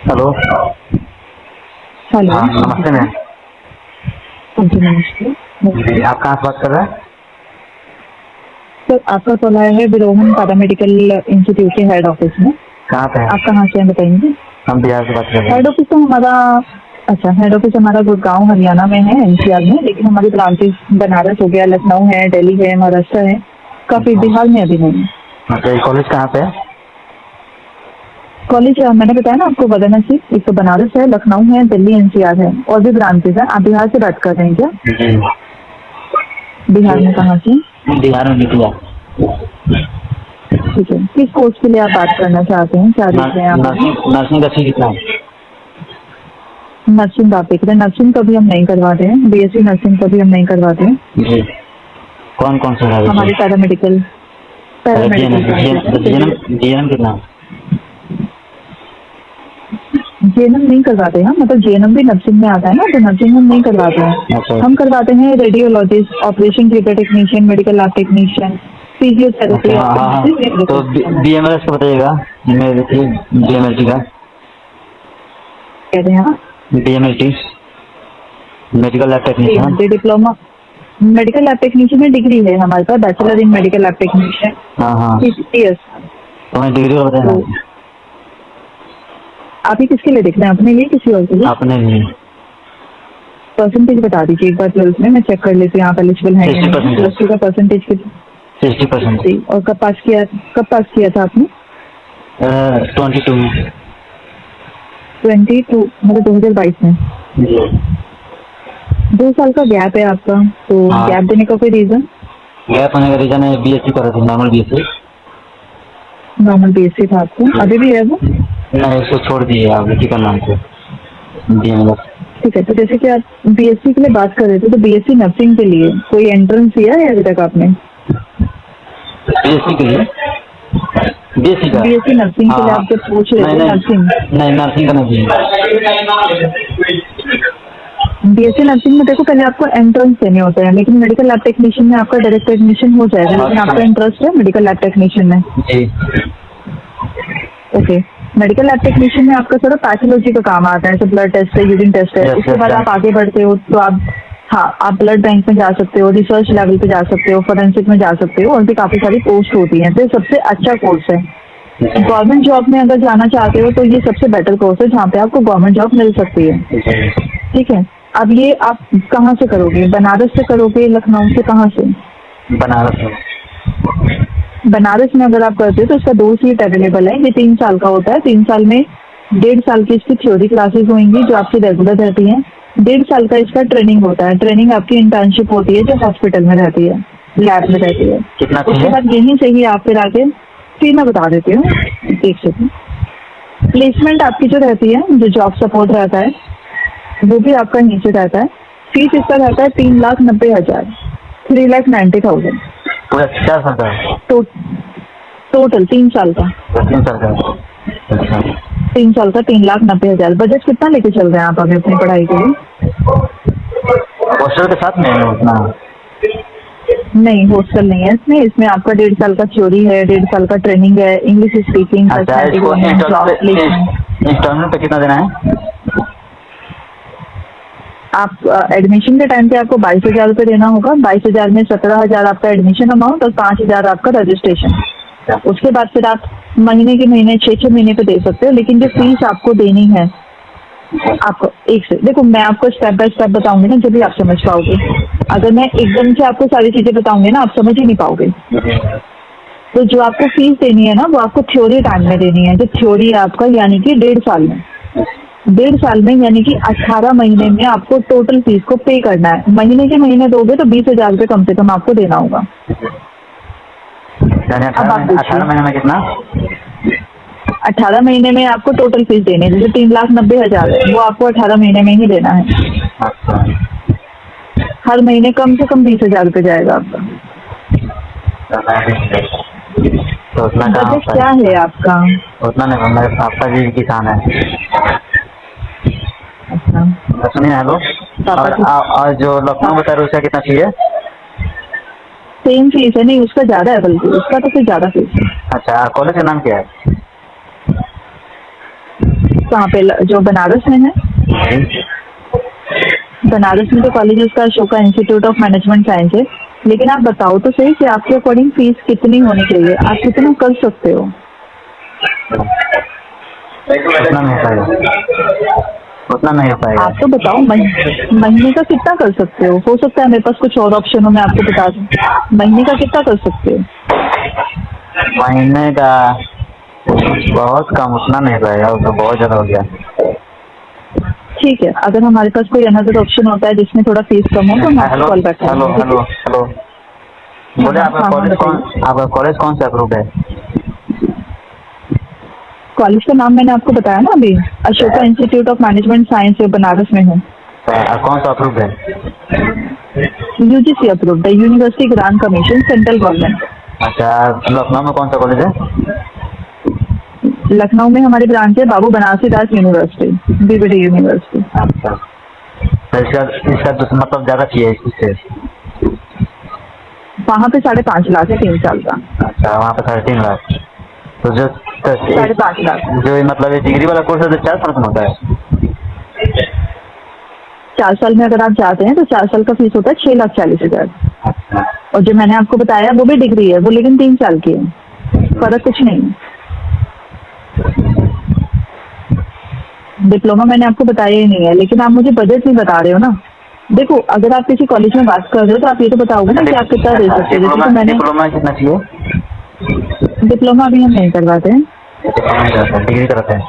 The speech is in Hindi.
हेलो। हेलो। हाँ नमस्ते मैम। जी नमस्ते। जी आप कहाँ से बात कर रहे हैं? सर आपका कॉल आया है विरोहन पैरामेडिकल इंस्टीट्यूट के हेड ऑफिस में। कहाँ पे है? आप कहाँ से हैं बताएंगे? हम बिहार से बात कर रहे हैं। हेड ऑफिस तो हमारा अच्छा हेड ऑफिस हमारा गुड़गांव हरियाणा में है, एनसीआर में, लेकिन हमारी ब्रांचेस बनारस हो गया, लखनऊ है, दिल्ली है, महाराष्ट्र है, काफी बिहार में अभी नहीं। अच्छा ये कॉलेज कहाँ पे है? कॉलेज मैंने बताया ना आपको वाराणसी, एक तो बनारस है, लखनऊ है, दिल्ली एनसीआर है, और भी ब्रांचेस है। आप बिहार से बात कर रहे हैं क्या? जी बिहार में कहाँ से? बिहार में निकला। ठीक है, किस कोर्स के लिए आप बात करना चाहते हैं, क्या देख रहे हैं आप? नर्सिंग का फी कितना है? नर्सिंग आप देख रहे हैं? नर्सिंग कभी हम नहीं करवाते हैं, बीएससी नर्सिंग कभी हम नहीं करवाते हैं। जी कौन कौन सा है? हमारे पैरामेडिकल जीएनएम कितना है? जेएनएम नहीं करवाते हैं, मतलब जेएनएम भी नर्सिंग में आता है ना, तो नर्सिंग हम नहीं करवाते हैं। अच्छा हम करवाते हैं radiologist, operation theatre technician, medical lab technician, physiotherapy. अच्छा हाँ हाँ तो बीएमएलएस का बताइएगा। बीएमएलटी का कह रहे हैं आप? BMLT medical lab technician. Diploma medical lab technician में डिग्री है हमारे पास, bachelor in medical lab technician. हाँ हाँ 50 years। तो मैं डिग्री का बताया आप ही किसके लिए देख रहे हैं, अपने लिए किसी और के लिए? आपने भी परसेंटेज बता दीजिए एक बार 12th में, मैं चेक कर लेती हूँ आप एलिजिबल हैं या नहीं। 60% प्लस टू का परसेंटेज कितना? 60%। जी, और कब पास किया था आपने? 22 में। 22 मतलब 2022 में। जी 2 साल का गैप है आपका, तो हाँ। गैप देने का कोई रीजन? गैप होने का रीजन है बीएससी कर रहे थे, नॉर्मल बीएससी। नॉर्मल बीएससी था आपको, अभी भी है वो? नहीं उसको छोड़ दिए आप उसी का नाम से बीएमएलएस। ठीक है, तो जैसे कि आप बीएससी के लिए बात कर रहे थे, तो बीएससी नर्सिंग के लिए कोई एंट्रेंस दिया है अभी तक आपने? बीएससी के लिए बीएससी का बीएससी नर्सिंग के लिए आप जब पूछ रहे थे नर्सिंग, नहीं नर्सिंग का नहीं। बीएससी नर्सिंग में देखो पहले आपको एंट्रेंस देने होते हैं, लेकिन मेडिकल लैब टेक्नीशियन में आपका डायरेक्ट एडमिशन हो जाएगा। लेकिन आपका इंटरेस्ट है मेडिकल लैब टेक्नीशियन में? जी ओके। मेडिकल लैब टेक्नीशियन में आपका सारा पैथोलॉजी का काम आता है, जैसे ब्लड टेस्ट है, यूरिन टेस्ट है। उसके बाद आप आगे बढ़ते हो तो आप ब्लड बैंक में जा सकते हो, रिसर्च लेवल पे जा सकते हो, फोरेंसिक में जा सकते हो, और भी काफी सारी पोस्ट होती हैं। तो ये सबसे अच्छा कोर्स है। गवर्नमेंट जॉब में अगर जाना चाहते हो तो ये सबसे बेटर कोर्स है, जहाँ पे आपको गवर्नमेंट जॉब मिल सकती है। ठीक है, अब ये आप कहाँ से करोगे? बनारस से करोगे, लखनऊ से, कहाँ से? बनारस में। बनारस में अगर आप करते हो तो इसका 2 सीट अवेलेबल है। ये 3 साल का होता है। 3 साल में 1.5 साल की इसकी थ्योरी क्लासेस होंगी जो आपकी रेगुलर रहती हैं। 1.5 साल का इसका ट्रेनिंग होता है। ट्रेनिंग आपकी इंटर्नशिप होती है जो हॉस्पिटल में रहती है, लैब में रहती है। कितना उसके बाद यहीं से ही आप फिर आगे फिर मैं बता देती हूँ, देख सकते। प्लेसमेंट आपकी जो रहती है, जो जॉब सपोर्ट रहता है, वो भी आपका नीचे रहता है। फीस इसका रहता है 3,90,000, 3,90,000 पूरा 4 साल का तो टोटल 3 साल का। 3 साल का। अच्छा 3 साल का 3,90,000। बजट कितना लेके चल रहे हैं आप अभी अपनी पढ़ाई के लिए? हॉस्टल के साथ में है उतना? नहीं, हॉस्टल नहीं है इसमें। इसमें आपका 1.5 साल का थ्योरी है, 1.5 साल का ट्रेनिंग है, इंग्लिश स्पीकिंग, अच्छा इसको इंस्टॉलमेंट पे कितना देना है? आप एडमिशन के टाइम पे आपको 22,000 रुपये देना होगा। 22,000 में 17,000 आपका एडमिशन अमाउंट और 5,000 आपका रजिस्ट्रेशन। उसके बाद फिर आप महीने के महीने 6-6 महीने पे दे सकते हो। लेकिन जो फीस आपको देनी है, आपको एक से देखो, मैं आपको स्टेप बाय स्टेप बताऊंगी ना, जब भी आप समझ पाओगे। अगर मैं एकदम से आपको सारी चीजें बताऊंगी ना, आप समझ ही नहीं पाओगे। तो जो आपको फीस देनी है ना, वो आपको थ्योरी टाइम में देनी है। जो थ्योरी है आपका, यानी कि 1.5 साल में, 1.5 साल में यानी कि 18 महीने में आपको टोटल फीस को पे करना है। महीने के महीने दोगे तो 20,000 रुपये कम से कम आपको देना होगा। 18 महीने में कितना? 18 महीने में आपको टोटल फीस देनी है। जैसे 3,90,000 है, वो आपको 18 महीने में ही देना है। अच्छा हर महीने कम से कम 20,000 रुपये जाएगा आपका। तो उतना बजट क्या है आपका? उतना नहीं, मेरे पापा जी किसान है। अच्छा सुनिए हेलो। और जो लखनऊ बता रहे उसका कितना चाहिए? सेम फीस है? नहीं, उसका ज्यादा है, बल्कि उसका तो फिर ज्यादा फीस है। अच्छा कॉलेज का नाम क्या है? कहाँ पे, जो बनारस में है? बनारस में तो कॉलेज उसका Ashoka institute of management science है, लेकिन आप बताओ तो सही कि आपके अकॉर्डिंग फीस कितनी होनी चाहिए, आप कितना कर सकते हो? उतना नहीं हो पाएगा, उतना नहीं हो पाएगा। आप तो बताओ महीने का कितना कर सकते हो सकता है मेरे पास कुछ और ऑप्शन हो, मैं आपको बता दूं। महीने का कितना कर सकते हो? महीने का बहुत कम, उतना नहीं पाएगा, वो तो बहुत ज़्यादा हो गया। ठीक है, अगर हमारे पास कोई अनदर ऑप्शन होता है जिसमें थोड़ा फीस कम हो तो मैं आपको कॉल बैक हेलो करूँगी। हेलो हेलो, बोले आपका कॉलेज कौन सा अप्रूव्ड है? कॉलेज का नाम मैंने आपको बताया ना अभी, Ashoka institute of management science, जो बनारस में है। कौन सा अप्रूव्ड है? यूजीसी अप्रूव्ड है, university grant commission, central government. अच्छा, लखनऊ में कौन सा कॉलेज है? लखनऊ में हमारी ब्रांच है बाबू बनारसी दास यूनिवर्सिटी, बीबीडी यूनिवर्सिटी। अच्छा, तो इसका तो मतलब ज़्यादा चाहिए इससे? वहाँ पे 5.5 लाख है 3 साल का। अच्छा, वहाँ पे 3.5 लाख। तो जो 5.5 लाख जो मतलब ये डिग्री वाला कोर्स है तो 4 साल का होता है? 4 साल में अगर आप चाहते हैं तो 4 साल का फीस होता है 6,40,000। अच्छा, और जो मैंने आपको बताया वो भी डिग्री है, वो लेकिन 3 साल की है, फर्क कुछ नहीं है। डिप्लोमा मैंने आपको बताया ही नहीं है, लेकिन आप मुझे बजट नहीं बता रहे हो ना। देखो, अगर आप किसी कॉलेज में बात कर रहे हो तो आप ये तो बताओगे ना कि आप कितना दे सकते हो। जैसे कि मैंने डिप्लोमा कितना चाहिए? डिप्लोमा अभी हम नहीं करवाते हैं। डिग्री कराते हैं।